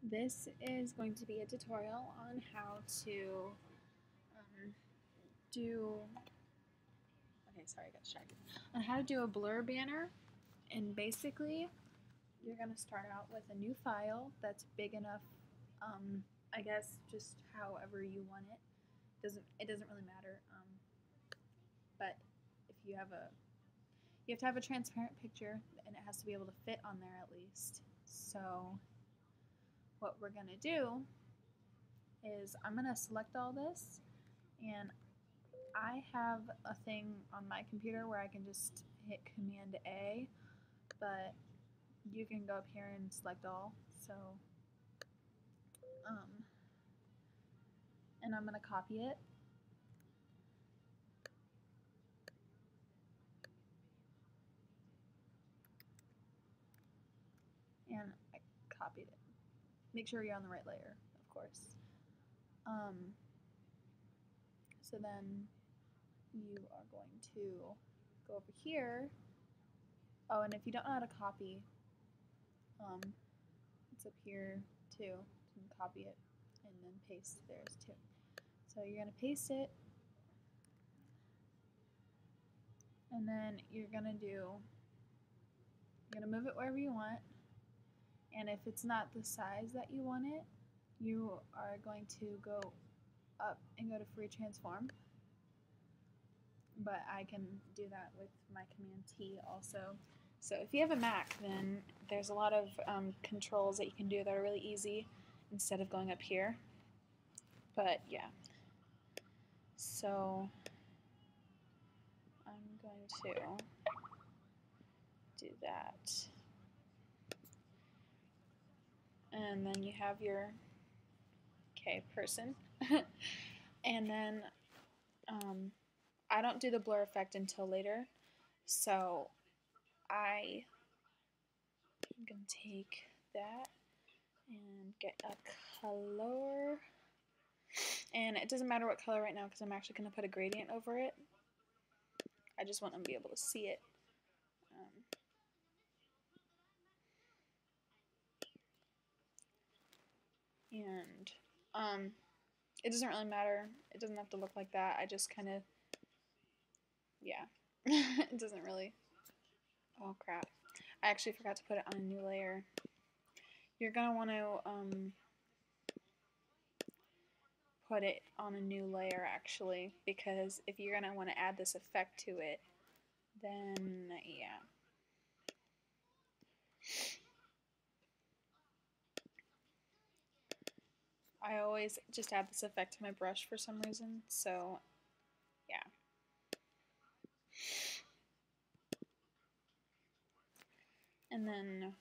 This is going to be a tutorial on how to do, okay, sorry, I got distracted, on how to do a blur banner. And basically, you're going to start out with a new file that's big enough, I guess, just however you want it. It doesn't really matter, but if you have to have a transparent picture, and it has to be able to fit on there at least. So what we're going to do is I'm going to select all this, and I have a thing on my computer where I can just hit Command A, but you can go up here and select all. So, and I'm going to copy it. And I copied it. Make sure you're on the right layer, of course. So then you are going to go over here. Oh, and if you don't know how to copy, it's up here too. You can copy it and then paste theirs too. So you're going to paste it, and then you're going to move it wherever you want. And if it's not the size that you want it, you are going to go up and go to free transform. But I can do that with my Command T also. So if you have a Mac, then there's a lot of controls that you can do that are really easy instead of going up here. But yeah, so I'm going to do that. And then you have your person. And then I don't do the blur effect until later, so I'm going to take that and get a color. And it doesn't matter what color right now because I'm actually going to put a gradient over it. I just want them to be able to see it. And it doesn't really matter. It doesn't have to look like that. I just kind of, yeah. It doesn't really, oh crap. I actually forgot to put it on a new layer. You're going to want to put it on a new layer actually, because if you're going to want to add this effect to it, then yeah. I always just add this effect to my brush for some reason, so yeah. And then,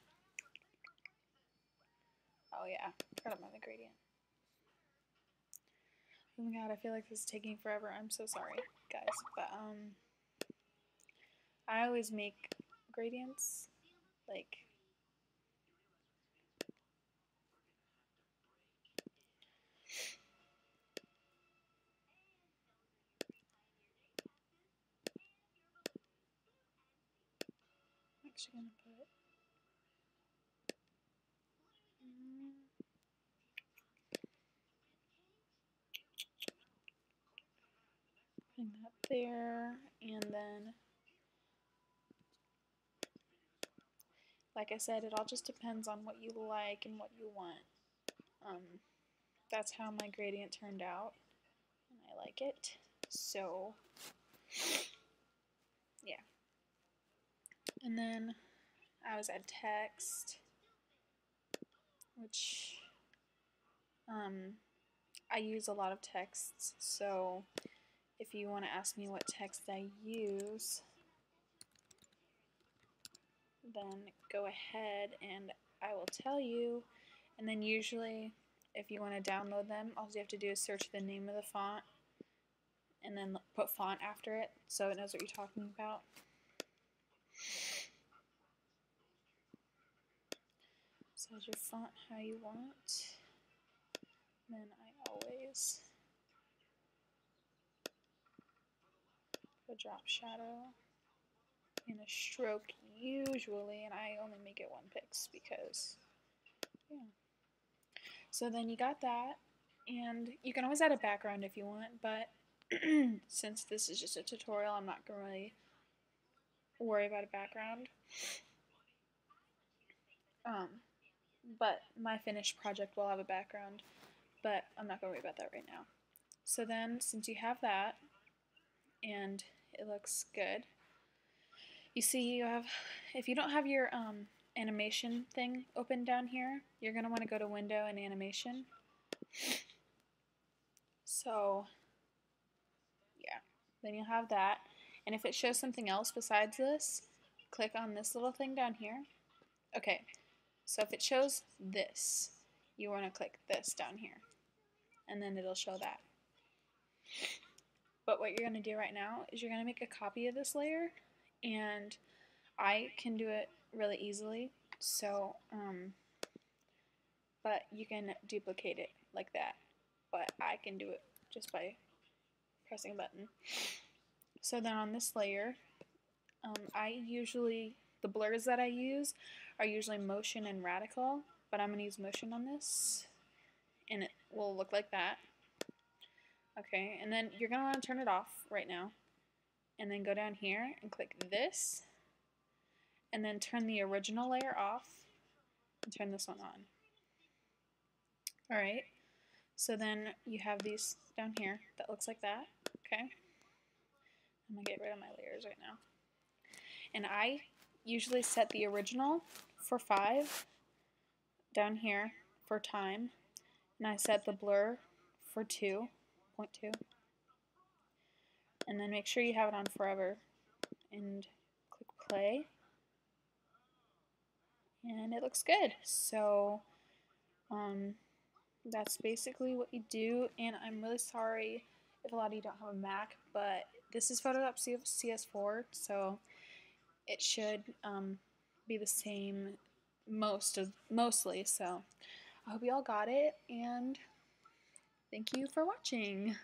oh yeah, forgot about the gradient. Oh my god, I feel like this is taking forever. I'm so sorry, guys, but I always make gradients, like, I'm actually gonna put putting that there, and then, like I said, it all just depends on what you like and what you want. That's how my gradient turned out, and I like it. So, yeah. And then I always add text, which I use a lot of texts, so if you want to ask me what text I use, then go ahead and I will tell you. And then usually, if you want to download them, all you have to do is search the name of the font and then put font after it so it knows what you're talking about. Size your font how you want. Then I always put a drop shadow and a stroke usually, and I only make it 1 pix because, yeah. So then you got that, and you can always add a background if you want, but since this is just a tutorial, I'm not going to really worry about a background. But my finished project will have a background, but I'm not going to worry about that right now. So then, since you have that, and it looks good, you see you have, if you don't have your animation thing open down here, you're going to want to go to Window and Animation. So, yeah, then you'll have that. And if it shows something else besides this, click on this little thing down here. Okay, so if it shows this, you want to click this down here, and then it'll show that. But what you're going to do right now is you're going to make a copy of this layer, and I can do it really easily, so, but you can duplicate it like that, but I can do it just by pressing a button. So then on this layer, the blurs that I use are usually motion and radical, but I'm going to use motion on this, and it will look like that. Okay, and then you're going to want to turn it off right now, and then go down here and click this, and then turn the original layer off, and turn this one on. Alright, so then you have these down here that looks like that, okay? I'm going to get rid of my layers right now. And I usually set the original for 5 down here for time, and I set the blur for 2.2, and then make sure you have it on forever, and click play, and it looks good. So that's basically what you do, and I'm really sorry if a lot of you don't have a Mac, but this is Photoshop CS4, so it should be the same mostly. So I hope you all got it, and thank you for watching.